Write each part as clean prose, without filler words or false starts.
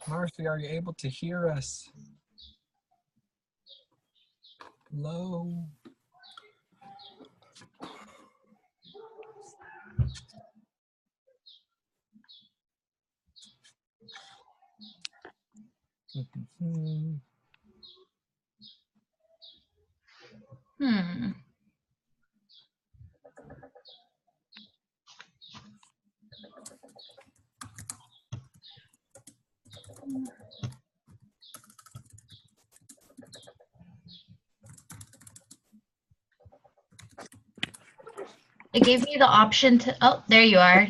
Marcy, are you able to hear us? Hello? It gave me the option to, oh, there you are.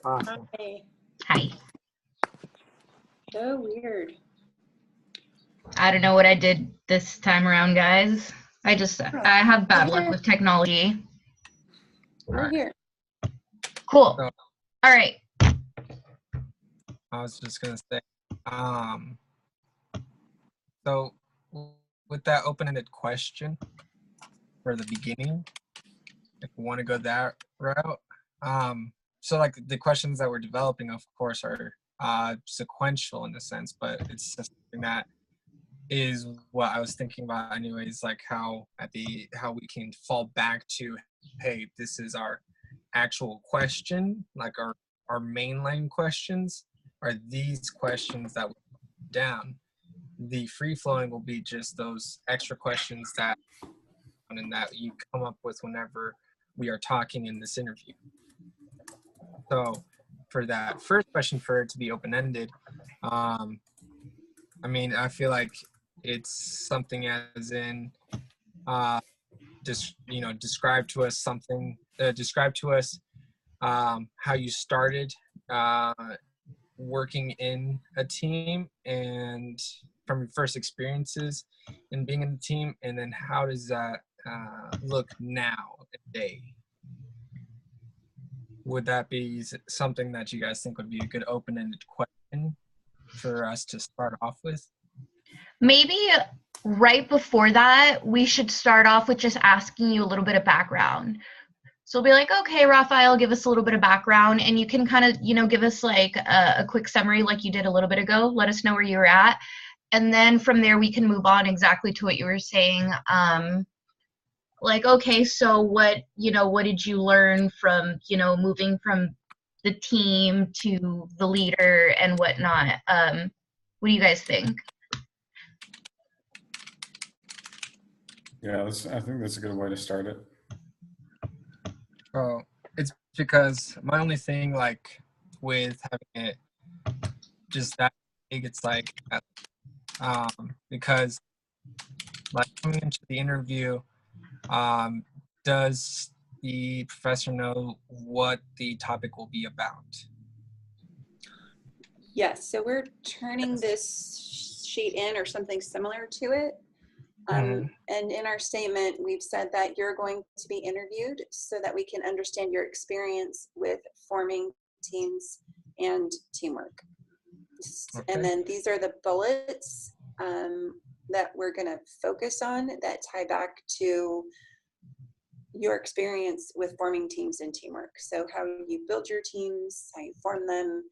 Awesome. Hi. So weird. I don't know what I did this time around, guys. I have bad luck with technology. We're here. Cool. So, all right. I was just gonna say, so with that open-ended question for the beginning, if we want to go that route, so like the questions that we're developing, of course, are sequential in a sense, but it's just something that is what I was thinking about anyways, like how we can fall back to, hey, this is our actual question, like our mainline questions are these questions that we put down. The free flowing will be just those extra questions that you come up with whenever we are talking in this interview. So for that first question, for it to be open-ended, I mean, I feel like it's something as in just, you know, describe to us how you started working in a team, and from your first experiences in being in a team, and then how does that look now today? Would that be something that you guys think would be a good open-ended question for us to start off with? Maybe right before that, we should start off with just asking you a little bit of background. So we'll be like, okay, Raphael, give us a little bit of background, and you can kind of, you know, give us like a quick summary like you did a little bit ago. Let us know where you were at. And then from there, we can move on exactly to what you were saying. Like, okay, so what did you learn from, you know, moving from the team to the leader and whatnot? What do you guys think? Yeah, I think that's a good way to start it. Oh, it's because my only thing, like, with having it just that big, it's like, because, like, coming into the interview, does the professor know what the topic will be about? Yes, so we're turning this sheet in or something similar to it. And in our statement, we've said that you're going to be interviewed so that we can understand your experience with forming teams and teamwork. Okay. And then these are the bullets that we're going to focus on that tie back to your experience with forming teams and teamwork. So how you build your teams, how you form them,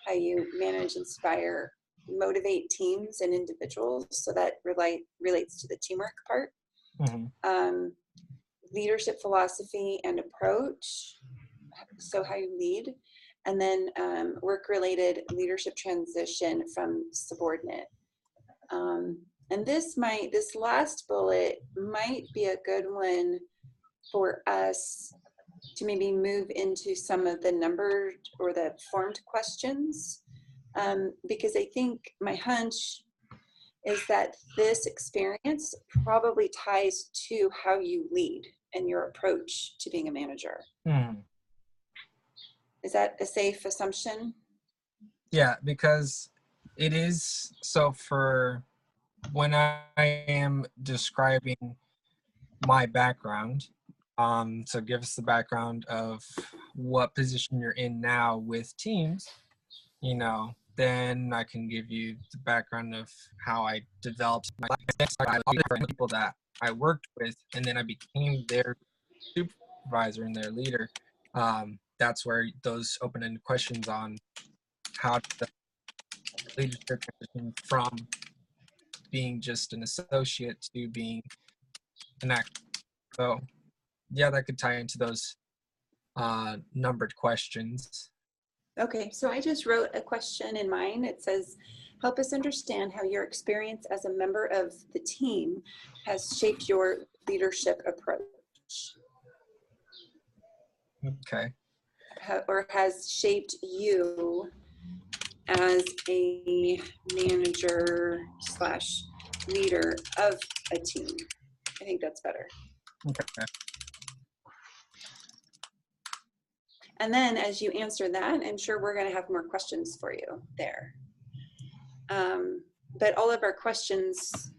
how you manage, inspire, motivate teams and individuals, so that relates to the teamwork part. Leadership philosophy and approach, so how you lead, and then work-related leadership transition from subordinate. And this last bullet might be a good one for us to maybe move into some of the numbered or the formed questions. Because I think my hunch is that this experience probably ties to how you lead and your approach to being a manager. Is that a safe assumption? Yeah, because it is. So for when I am describing my background, so give us the background of what position you're in now with teams, you know, then I can give you the background of how I developed my people that I worked with, and then I became their supervisor and their leader. That's where those open-ended questions on how to leadership transition from being just an associate to being an actor. So yeah, that could tie into those numbered questions. Okay, so I just wrote a question in mine. It says, help us understand how your experience as a member of the team has shaped your leadership approach. Okay. Or has shaped you as a manager slash leader of a team. I think that's better. Okay. And then as you answer that, I'm sure we're going to have more questions for you there. But all of our questions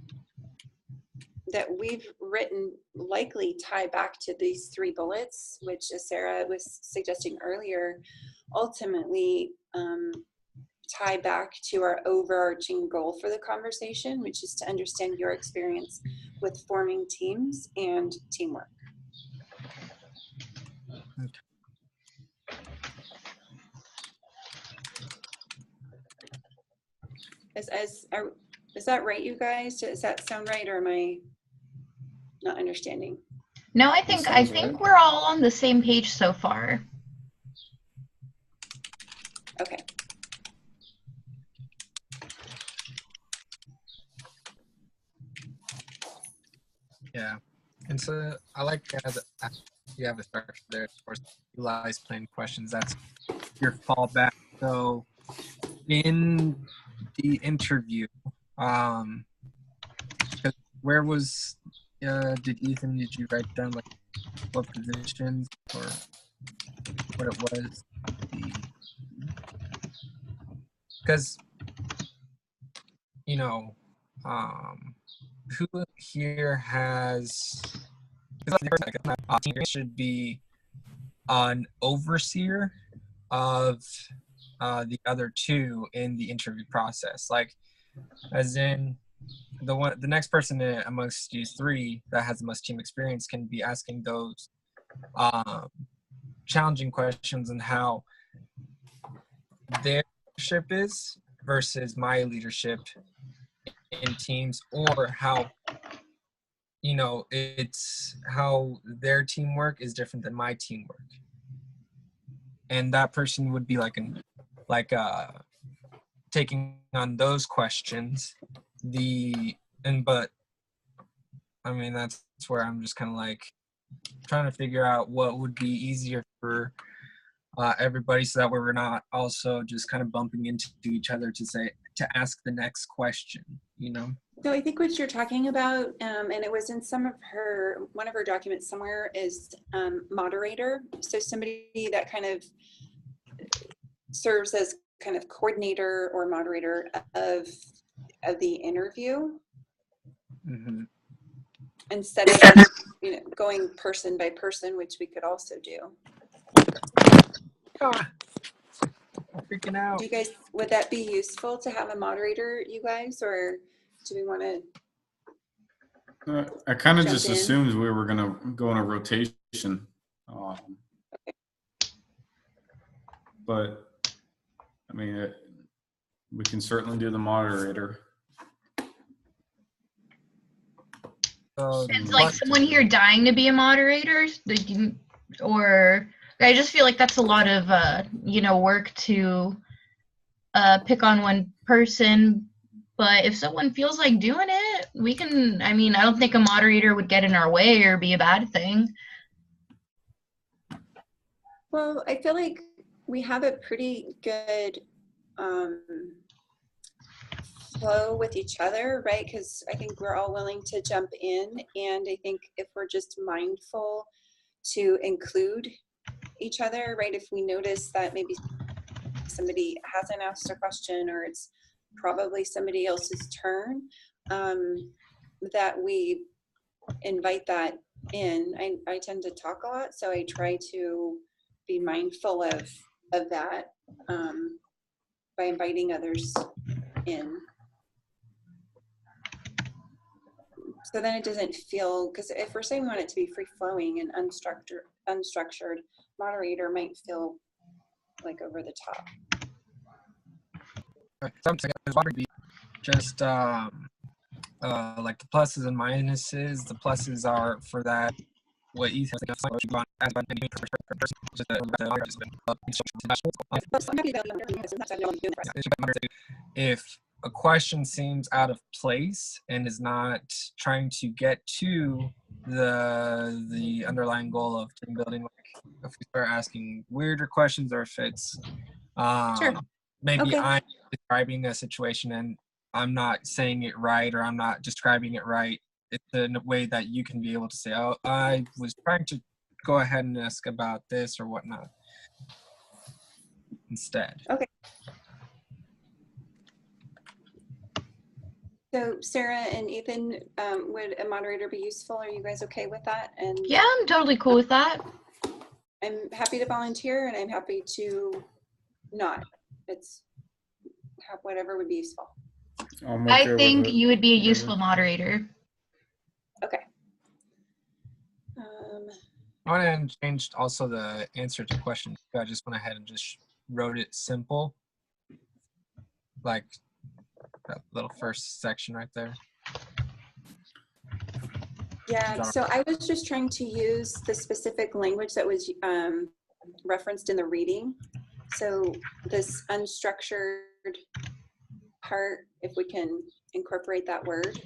that we've written likely tie back to these 3 bullets, which, as Sarah was suggesting earlier, ultimately tie back to our overarching goal for the conversation, which is to understand your experience with forming teams and teamwork. Okay. Is that right, you guys? Does that sound right, or am I not understanding? No, I That think sounds right. we're all on the same page so far. Okay. Yeah. And so I like you have a structure there. Of course, utilize plain questions. That's your fallback. So in the interview, where was did you write down like what positions or what it was? Because who here has should be an overseer of the other 2 in the interview process, like as in the next person amongst you 3 that has the most team experience can be asking those challenging questions on how their leadership is versus my leadership in teams, or how it's how their teamwork is different than my teamwork, and that person would be taking on those questions. But I mean, that's where I'm just kind of like trying to figure out what would be easier for everybody, so that we're not also just kind of bumping into each other to ask the next question. So I think what you're talking about, and it was in one of her documents somewhere, is moderator. So somebody that kind of serves as kind of coordinator or moderator of the interview, Mm-hmm. instead of going person by person, which we could also do. I'm freaking out. Do you guys, would that be useful to have a moderator, you guys, or do we want to? I kind of Jump just in. assumed we were going to go on a rotation. But I mean, we can certainly do the moderator. Is like someone here dying to be a moderator? Or I just feel like that's a lot of work to pick on one person. But if someone feels like doing it, we can. I mean, I don't think a moderator would get in our way or be a bad thing. Well, I feel like we have a pretty good flow with each other, right? Because I think we're all willing to jump in, and I think if we're just mindful to include each other, right? If we notice that maybe somebody hasn't asked a question, or it's probably somebody else's turn, that we invite that in. I tend to talk a lot, so I try to be mindful of that by inviting others in. So then it doesn't feel, because if we're saying we want it to be free-flowing and unstructured, moderator might feel like over the top. something would be just like the pluses and minuses. The pluses are for that what Ethan if a question seems out of place and is not trying to get to the underlying goal of team building, like if we start asking weirder questions or if it's Sure. maybe Okay. I'm describing a situation and I'm not saying it right or I'm not describing it right. It's in a way that you can be able to say, oh, I was trying to go ahead and ask about this or whatnot instead. Okay. So Sarah and Ethan, would a moderator be useful? Are you guys okay with that? And Yeah, I'm totally cool with that. I'm happy to volunteer and I'm happy to not. It's whatever would be useful. I'm I okay with think it. you would be a Whatever. useful moderator. Okay. I went ahead and changed also the answer to question. I just went ahead and just wrote it simple, like that little first section right there. Yeah, so I was just trying to use the specific language that was referenced in the reading. So this unstructured part, if we can incorporate that word.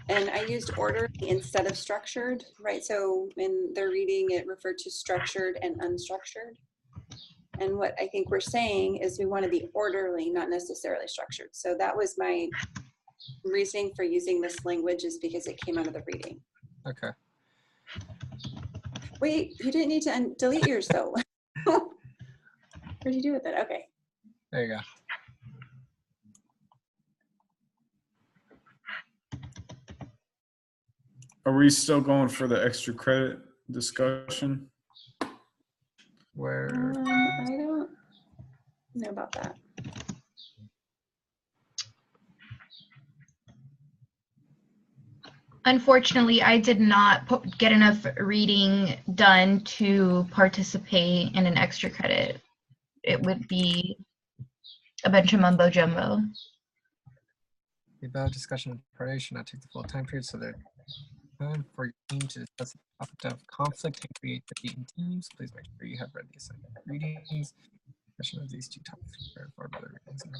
And I used orderly instead of structured, right? So in their reading, it referred to structured and unstructured. And what I think we're saying is we want to be orderly, not necessarily structured. So that was my reasoning for using this language, is because it came out of the reading. Okay. Wait, you didn't need to delete yours though. What did you do with it? Okay. There you go. Are we still going for the extra credit discussion? Where I don't know about that. Unfortunately, I did not get enough reading done to participate in an extra credit. It would be a bunch of mumbo jumbo. the about discussion and preparation, I take the full time period so that time for your team to discuss the topic of conflict and creativity in teams. Please make sure you have read the assigned readings. Discussion of these two topics prepared for other readings and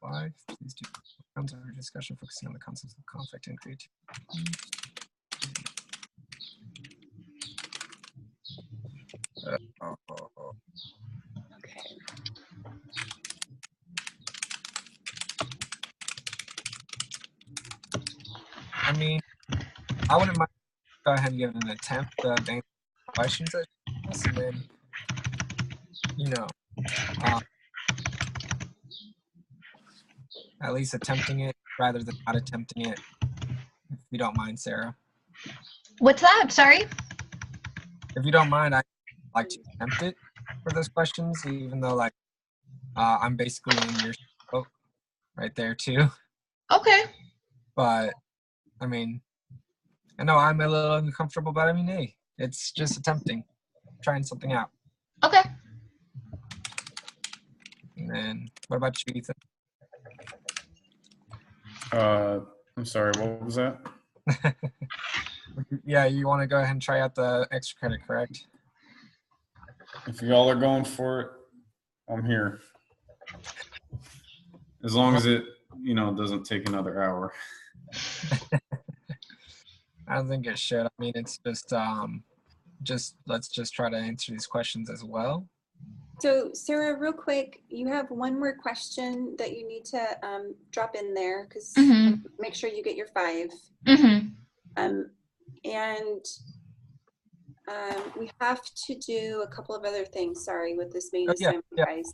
live. Please do rounds of discussion focusing on the concepts of conflict and creativity. Okay. I mean, I wouldn't mind go ahead and give an attempt to answer questions and then, you know, at least attempting it rather than not attempting it, if you don't mind, Sarah. What's that? Sorry? If you don't mind, I'd like to attempt it for those questions, even though, like, I'm basically in your boat right there, too. Okay. But, I mean, I know I'm a little uncomfortable, but I mean, hey, it's just attempting, trying something out. Okay. And then, what about you, Ethan? I'm sorry, what was that? Yeah, you want to go ahead and try out the extra credit, correct? If y'all are going for it, I'm here. As long as it, doesn't take another hour. I don't think it should. I mean, it's just let's just try to answer these questions as well. So Sarah, real quick, you have one more question that you need to drop in there, because make sure you get your 5. And we have to do a couple of other things, sorry, with this main assignment, guys.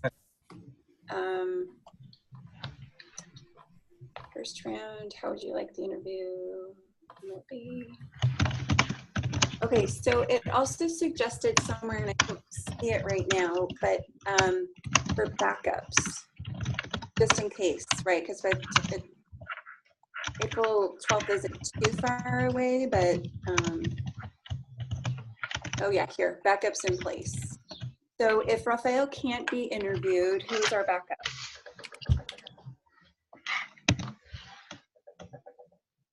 First round, how would you like the interview? Okay, so it also suggested somewhere, and I don't see it right now, but for backups, just in case, right? Because April 12th isn't too far away, but oh yeah, here, backups in place. So if Raphael can't be interviewed, who's our backup?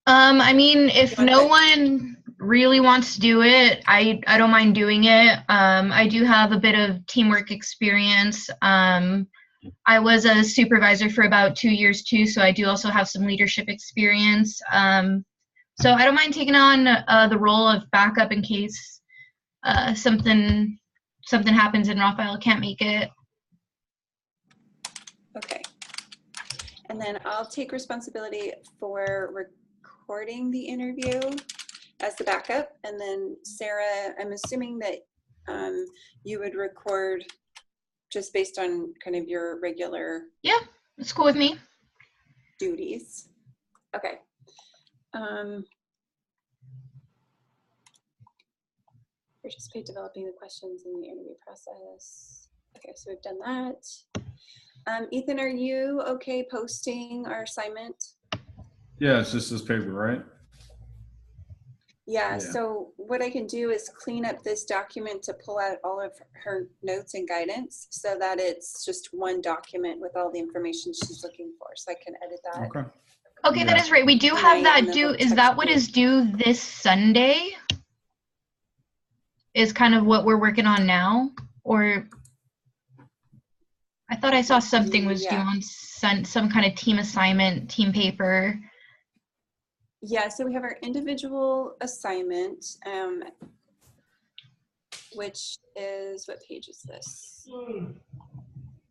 I mean, if no one really wants to do it, I don't mind doing it. I do have a bit of teamwork experience. I was a supervisor for about 2 years too, so I do also have some leadership experience. So I don't mind taking on the role of backup in case something happens and Raphael can't make it. Okay. And then I'll take responsibility for recording the interview as the backup. And then Sarah, I'm assuming that you would record just based on kind of your regular It's cool with me. duties. Okay. Participate developing the questions in the interview process. Okay, so we've done that. Ethan, are you okay posting our assignment? Yeah, it's just this paper, right? Yeah, Yeah. so what I can do is clean up this document to pull out all of her notes and guidance so that it's just one document with all the information she's looking for. So I can edit that. Okay. Okay, Yeah. that is right. We do have Tonight, that and then due. we'll Is touch that what base. is due this Sunday? Is kind of what we're working on now? Or I thought I saw something was due Yeah. on some kind of team assignment, team paper. Yeah, so we have our individual assignment, which is, what page is this?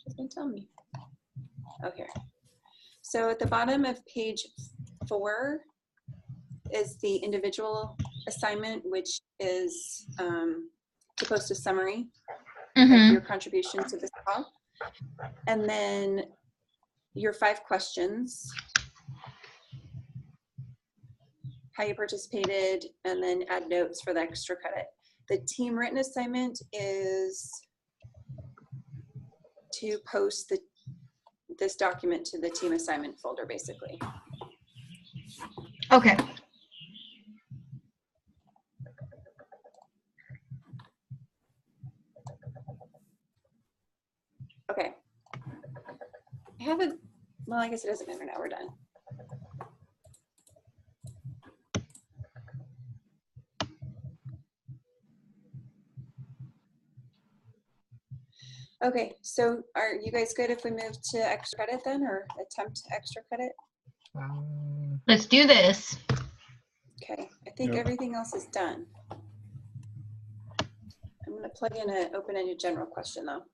Just gonna tell me. Okay. So at the bottom of page 4 is the individual assignment, which is to post a summary of your contribution to this talk. And then your 5 questions, how you participated, and then add notes for the extra credit. The team written assignment is to post this document to the team assignment folder, basically. Okay. Okay. I have a, well, I guess it doesn't matter now, we're done. Okay, so are you guys good if we move to extra credit then, or attempt extra credit? Let's do this. Okay, I think Yep. everything else is done. I'm gonna plug in an open-ended general question though.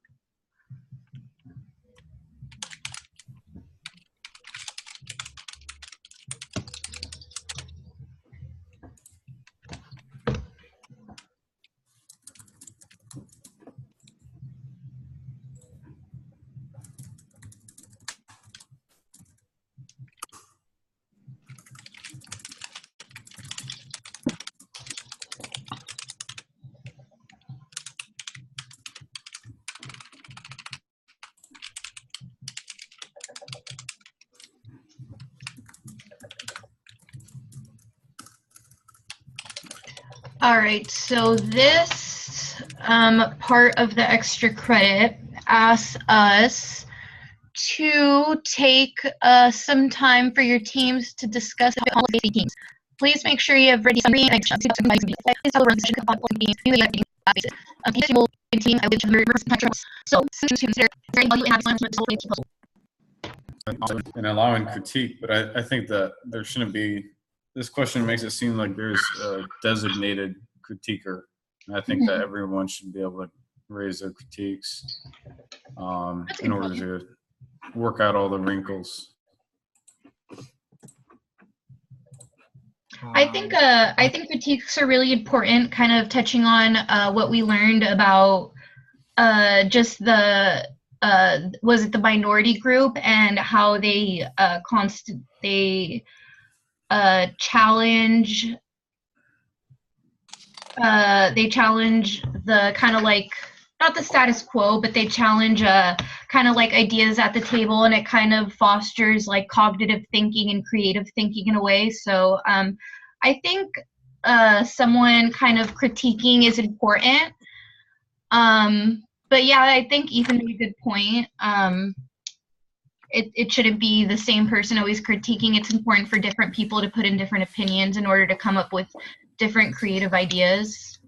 All right, so this part of the extra credit asks us to take some time for your teams to discuss policy teams. Please make sure you have ready summary and team. So, And allowing critique, but I think that there shouldn't be, this question makes it seem like there's a designated critiquer. And I think that everyone should be able to raise their critiques in order to work out all the wrinkles. I think critiques are really important, kind of touching on what we learned about just the was it the minority group and how they challenge the kind of like, not the status quo, but they challenge kind of like ideas at the table, and it kind of fosters like cognitive thinking and creative thinking in a way. So I think someone kind of critiquing is important. But yeah, I think Ethan made a good point. It shouldn't be the same person always critiquing. It's important for different people to put in different opinions in order to come up with different creative ideas.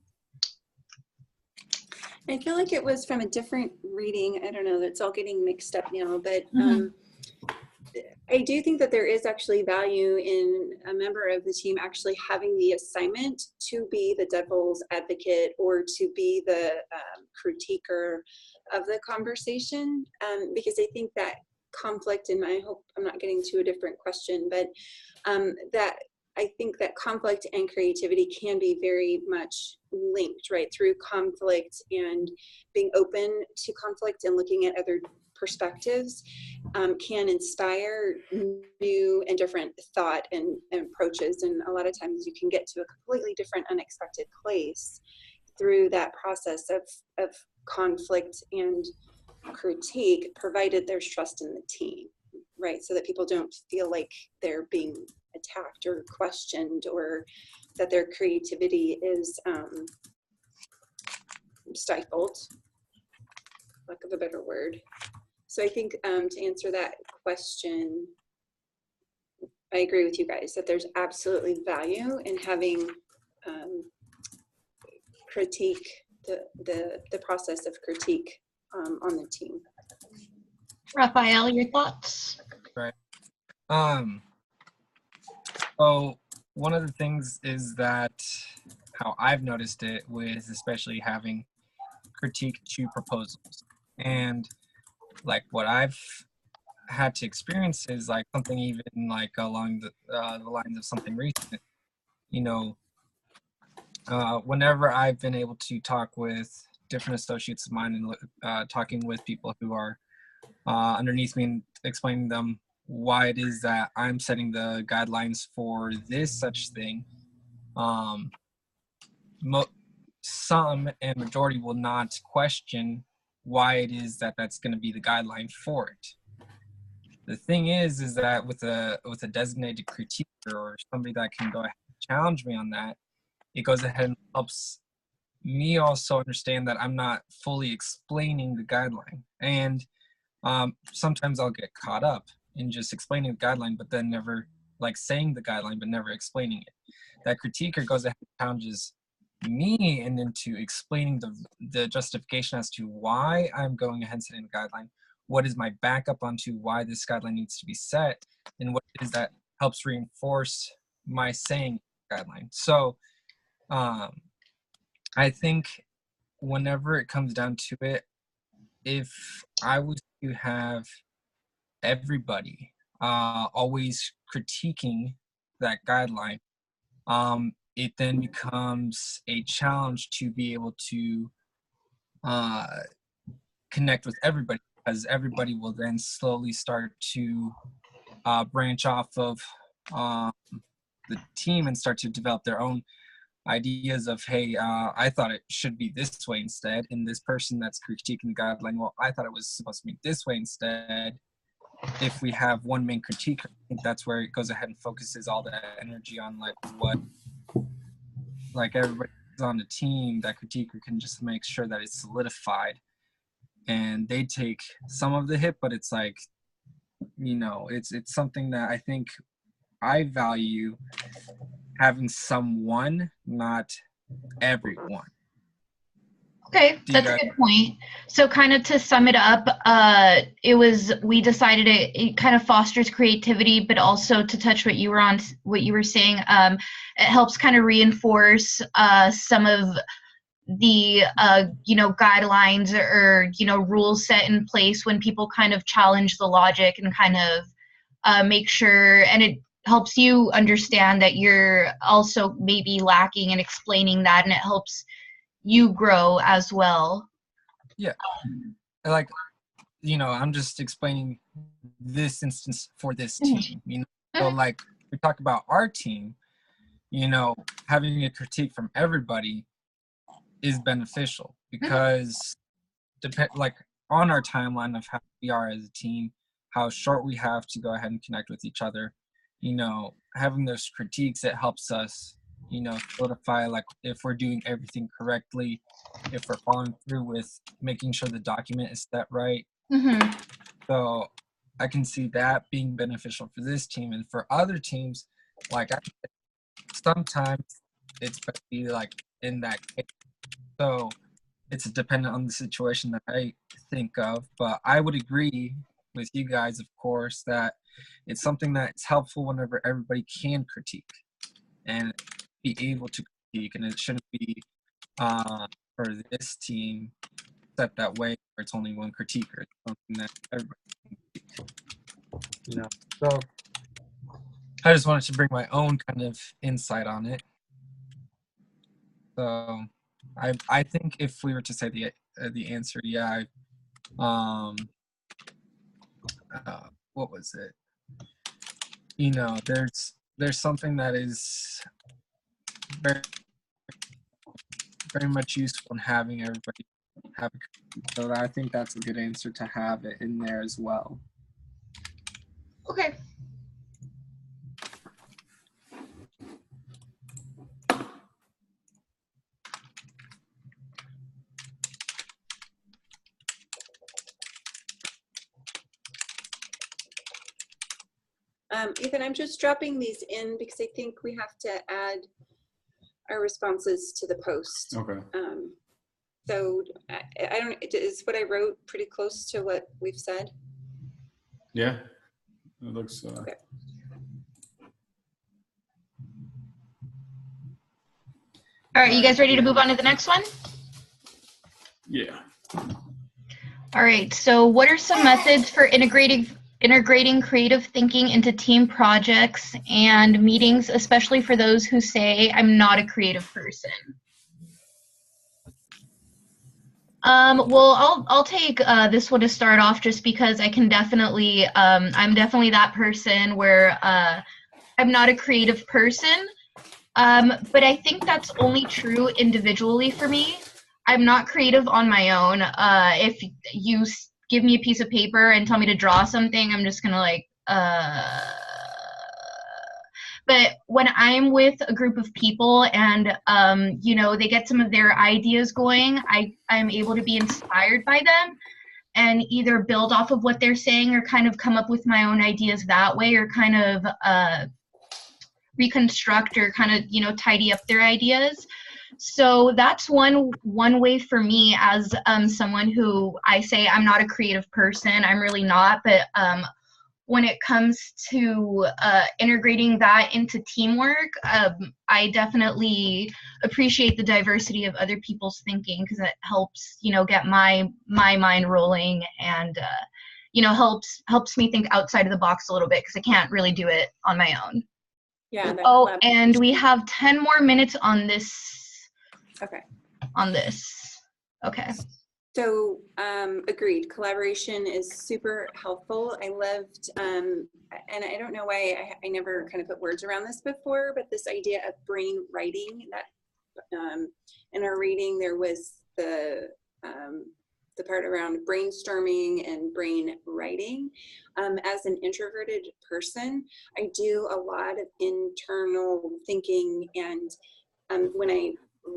I feel like it was from a different reading. I don't know, it's all getting mixed up now, but I do think that there is actually value in a member of the team actually having the assignment to be the devil's advocate or to be the critiquer of the conversation, because I think that conflict, and I hope I'm not getting to a different question, but that I think that conflict and creativity can be very much linked, right? Through conflict and being open to conflict and looking at other perspectives can inspire new and different thought and approaches. And a lot of times you can get to a completely different, unexpected place through that process of conflict and critique, provided there's trust in the team, right? So that people don't feel like they're being attacked or questioned, or that their creativity is stifled, lack of a better word. So I think to answer that question, I agree with you guys that there's absolutely value in having critique, the process of critique on the team. Raphael, your thoughts? Right. So one of the things is that how I've noticed it with especially having critique to proposals, and like what I've had to experience is like something even like along the lines of something recent. You know, whenever I've been able to talk with different associates of mine and talking with people who are underneath me and explaining them why it is that I'm setting the guidelines for this such thing, some and majority will not question why it is that that's going to be the guideline for it. The thing is that with a designated critiquer or somebody that can go ahead and challenge me on that, it goes ahead and helps me also understand that I'm not fully explaining the guideline. And sometimes I'll get caught up in just explaining the guideline, but then never like saying the guideline, but never explaining it. That critiquer goes ahead and challenges me and into explaining the justification as to why I'm going ahead and setting the guideline, what is my backup onto why this guideline needs to be set, and what is that helps reinforce my saying guideline. So I think whenever it comes down to it, if I was to have everybody always critiquing that guideline, it then becomes a challenge to be able to connect with everybody, because everybody will then slowly start to branch off of the team and start to develop their own ideas of, hey, I thought it should be this way instead, and this person that's critiquing the guideline, well, I thought it was supposed to be this way instead. If we have one main critiquer, I think that's where it goes ahead and focuses all that energy on like what, like everybody on the team, that critiquer can just make sure that it's solidified, and they take some of the hit, but it's like, you know, it's something that I think I value having someone, not everyone. Okay, that's a good point. So kind of to sum it up, we decided it kind of fosters creativity, but also to touch what you were saying, it helps kind of reinforce some of the guidelines or rules set in place when people kind of challenge the logic and kind of make sure, and it helps you understand that you're also maybe lacking in explaining that, and it helps you grow as well. Yeah, like, I'm just explaining this instance for this team, so like we talk about our team, having a critique from everybody is beneficial, because like on our timeline of how we are as a team, how short we have to go ahead and connect with each other, having those critiques, it helps us solidify like if we're doing everything correctly, if we're following through with making sure the document is set right. Mm-hmm. So I can see that being beneficial for this team, and for other teams, like sometimes it's better to be like in that case. So it's dependent on the situation that I think of, but I would agree with you guys, of course, that it's something that's helpful whenever everybody can critique and be able to critique, and it shouldn't be for this team set that way where it's only one critiquer. It's something that everybody can critique. So I just wanted to bring my own kind of insight on it. So I think if we were to say the answer, yeah, what was it? There's something that is very very much useful in having everybody have a critique. So I think that's a good answer to have it in there as well. Okay. Ethan, I'm just dropping these in because I think we have to add our responses to the post. Okay. So I don't, is what I wrote pretty close to what we've said? Yeah, it looks. Okay. All right, you guys ready to move on to the next one? Yeah. All right, so what are some methods for integrating creative thinking into team projects and meetings, especially for those who say, I'm not a creative person? Well, I'll take this one to start off, just because I can definitely, I'm definitely that person where I'm not a creative person, but I think that's only true individually for me. I'm not creative on my own. If you give me a piece of paper and tell me to draw something, I'm just gonna like, but when I'm with a group of people and, they get some of their ideas going, I'm able to be inspired by them and either build off of what they're saying or kind of come up with my own ideas that way, or kind of reconstruct or kind of, tidy up their ideas. So that's one way for me as someone who I say I'm not a creative person. I'm really not, but when it comes to integrating that into teamwork, I definitely appreciate the diversity of other people's thinking, because it helps, get my mind rolling, and helps me think outside of the box a little bit, because I can't really do it on my own. Yeah. Oh, and we have 10 more minutes on this. Okay. On this. Okay. So agreed, collaboration is super helpful. I loved, and I don't know why I never kind of put words around this before, but this idea of brain writing, that in our reading there was the part around brainstorming and brain writing. As an introverted person, I do a lot of internal thinking, and when I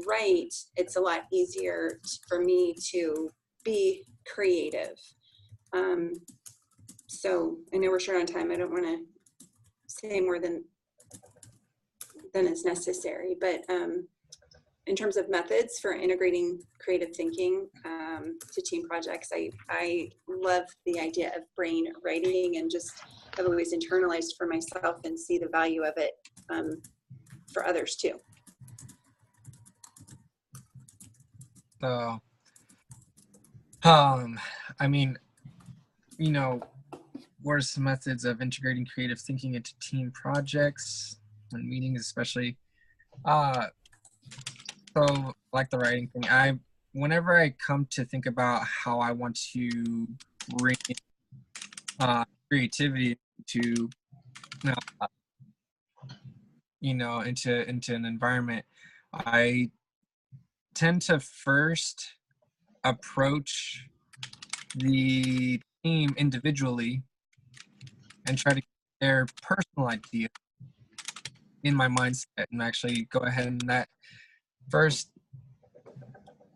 write, it's a lot easier for me to be creative. So I know we're short on time. I don't want to say more than is necessary, but in terms of methods for integrating creative thinking to team projects, I love the idea of brain writing, and just have always internalized for myself and see the value of it for others too. So, I mean, what are some methods of integrating creative thinking into team projects and meetings, especially? So, like the writing thing, whenever I come to think about how I want to bring creativity to, into an environment, I tend to first approach the team individually and try to get their personal idea in my mindset and actually go ahead and that first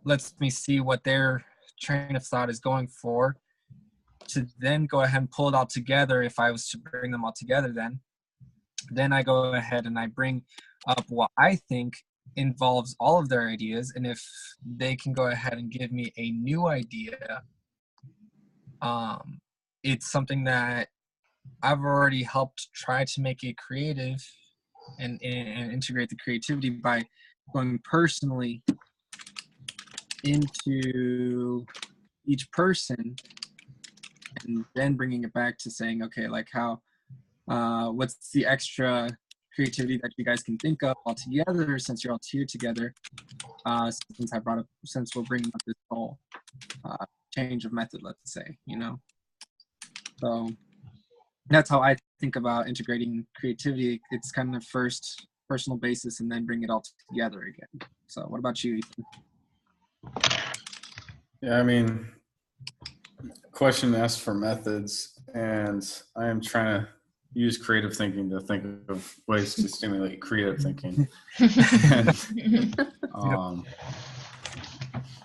lets me see what their train of thought is going for, to then go ahead and pull it all together. If I was to bring them all together, then I go ahead and I bring up what I think involves all of their ideas, and if they can go ahead and give me a new idea, it's something that I've already helped try to make it creative and integrate the creativity by going personally into each person and then bringing it back to saying, okay, like how, what's the extra creativity that you guys can think of all together, since you're all here together, since we're bringing up this whole change of method, let's say, you know. So that's how I think about integrating creativity. It's kind of first personal basis and then bring it all together again. So what about you, Ethan? Yeah, I mean, question asked for methods, and I am trying to use creative thinking to think of ways to stimulate creative thinking. And,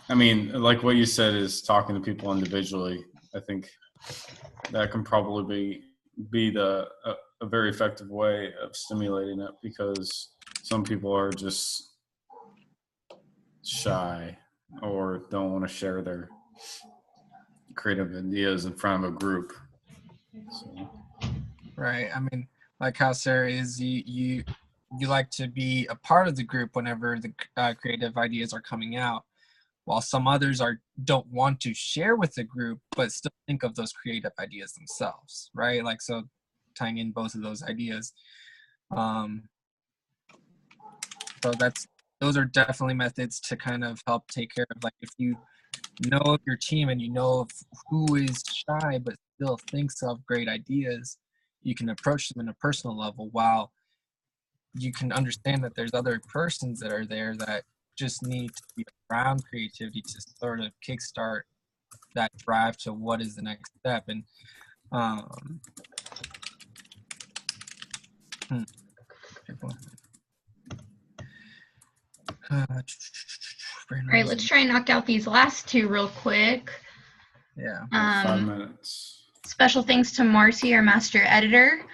I mean, like what you said is talking to people individually. I think that can probably be a very effective way of stimulating it, because some people are just shy or don't want to share their creative ideas in front of a group. So. Right. I mean, like how Sarah is, you like to be a part of the group whenever the creative ideas are coming out, while some others don't want to share with the group but still think of those creative ideas themselves, right? Like, so tying in both of those ideas. So those are definitely methods to kind of help take care of, like, if you know of your team and you know of who is shy but still thinks of great ideas, you can approach them in a personal level, while you can understand that there's other persons that are there that just need to be around creativity to sort of kickstart that drive to what is the next step. And All right, let's try and knock out these last two real quick. Yeah. 5 minutes. Special thanks to Marcy, our master editor.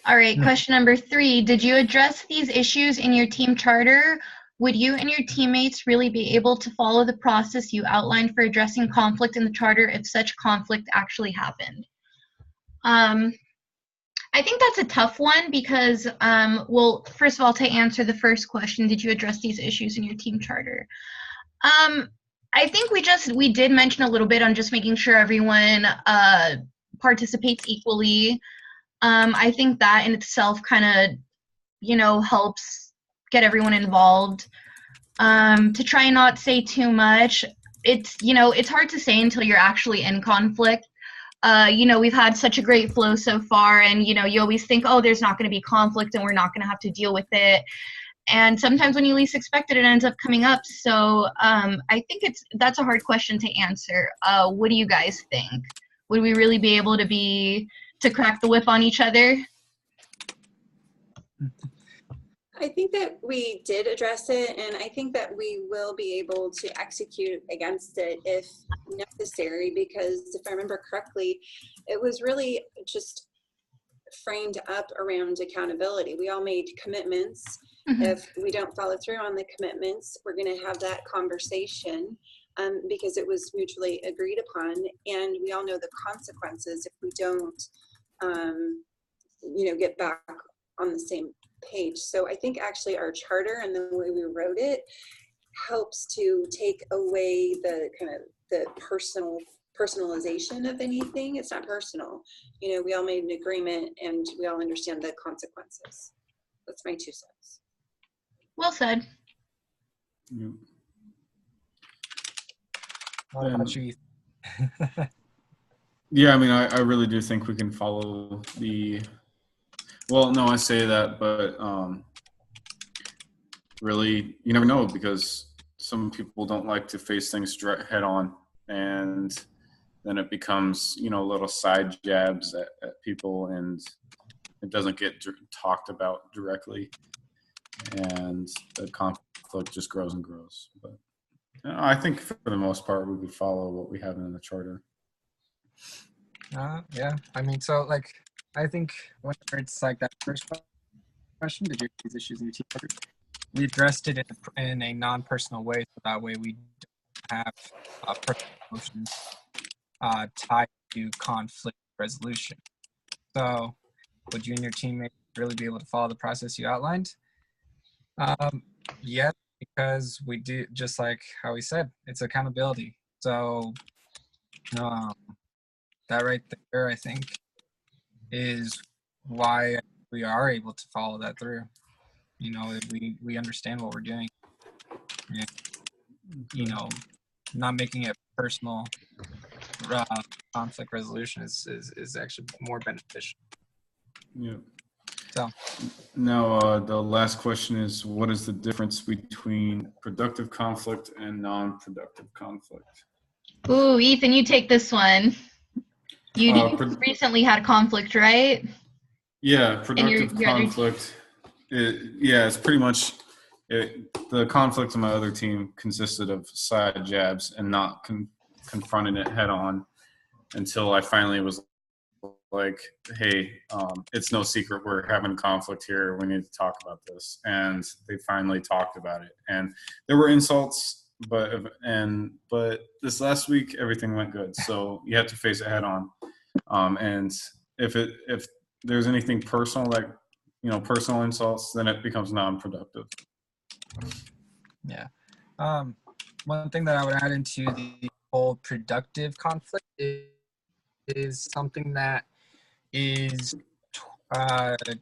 All right, question number 3. Did you address these issues in your team charter? Would you and your teammates really be able to follow the process you outlined for addressing conflict in the charter if such conflict actually happened? I think that's a tough one because, well, first of all, to answer the first question, did you address these issues in your team charter? I think we did mention a little bit on just making sure everyone participates equally. I think that in itself kind of, helps get everyone involved. To try and not say too much, it's hard to say until you're actually in conflict. We've had such a great flow so far, and, you always think, oh, there's not going to be conflict and we're not going to have to deal with it. And sometimes when you least expect it, it ends up coming up. So I think that's a hard question to answer. What do you guys think? Would we really be able to crack the whip on each other? I think that we did address it, and I think that we will be able to execute against it if necessary, because if I remember correctly, it was really just framed up around accountability. We all made commitments. Mm-hmm. If we don't follow through on the commitments, we're going to have that conversation because it was mutually agreed upon, and we all know the consequences if we don't, get back on the same page. So I think actually our charter and the way we wrote it helps to take away the kind of the personalization of anything. It's not personal. We all made an agreement and we all understand the consequences. That's my 2 cents. Well said. Yep. What about you? Yeah, I mean, I really do think we can follow well, no, I say that, but really, you never know, because some people don't like to face things head on, and then it becomes, little side jabs at people, and it doesn't get talked about directly. and the conflict just grows and grows. But I think for the most part, we could follow what we have in the charter. Yeah, I mean, so like, I think whenever it's like that first question, did you have these issues in your team members? We addressed it in a non-personal way, so that way we don't have personal emotions tied to conflict resolution. So, would you and your teammates really be able to follow the process you outlined? Yes, because we do, just like how we said, it's accountability. So, that right there, I think, is why we are able to follow that through. You know, we understand what we're doing. And, you know, not making it personal. Conflict resolution is actually more beneficial. Yeah. So now the last question is, what is the difference between productive conflict and non-productive conflict? Ooh, Ethan, you take this one. You recently had conflict, right? Yeah, productive your other conflict. It's pretty much the conflict in my other team consisted of side jabs and not confronting it head on until I finally was like, hey, it's no secret we're having conflict here. We need to talk about this. And they finally talked about it. And there were insults, but this last week everything went good. So you have to face it head on. And if there's anything personal, like, personal insults, then it becomes non-productive. yeah, one thing that I would add into the whole productive conflict is something that is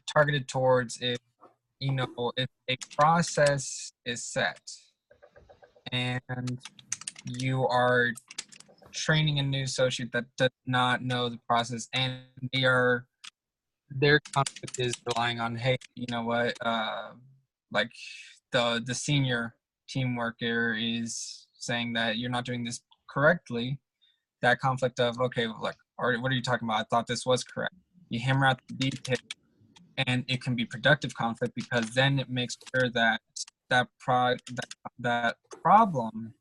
targeted towards if a process is set and you are training a new associate that does not know the process, and their conflict is relying on, hey, you know what, like the senior team worker is saying that you're not doing this correctly. That conflict of, okay, like, what are you talking about? I thought this was correct. You hammer out the detail, and it can be productive conflict because then it makes sure that that problem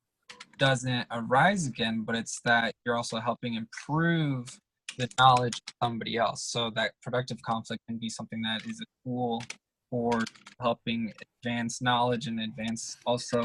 doesn't arise again, but it's that you're also helping improve the knowledge of somebody else. So that productive conflict can be something that is a tool for helping advance knowledge and advance also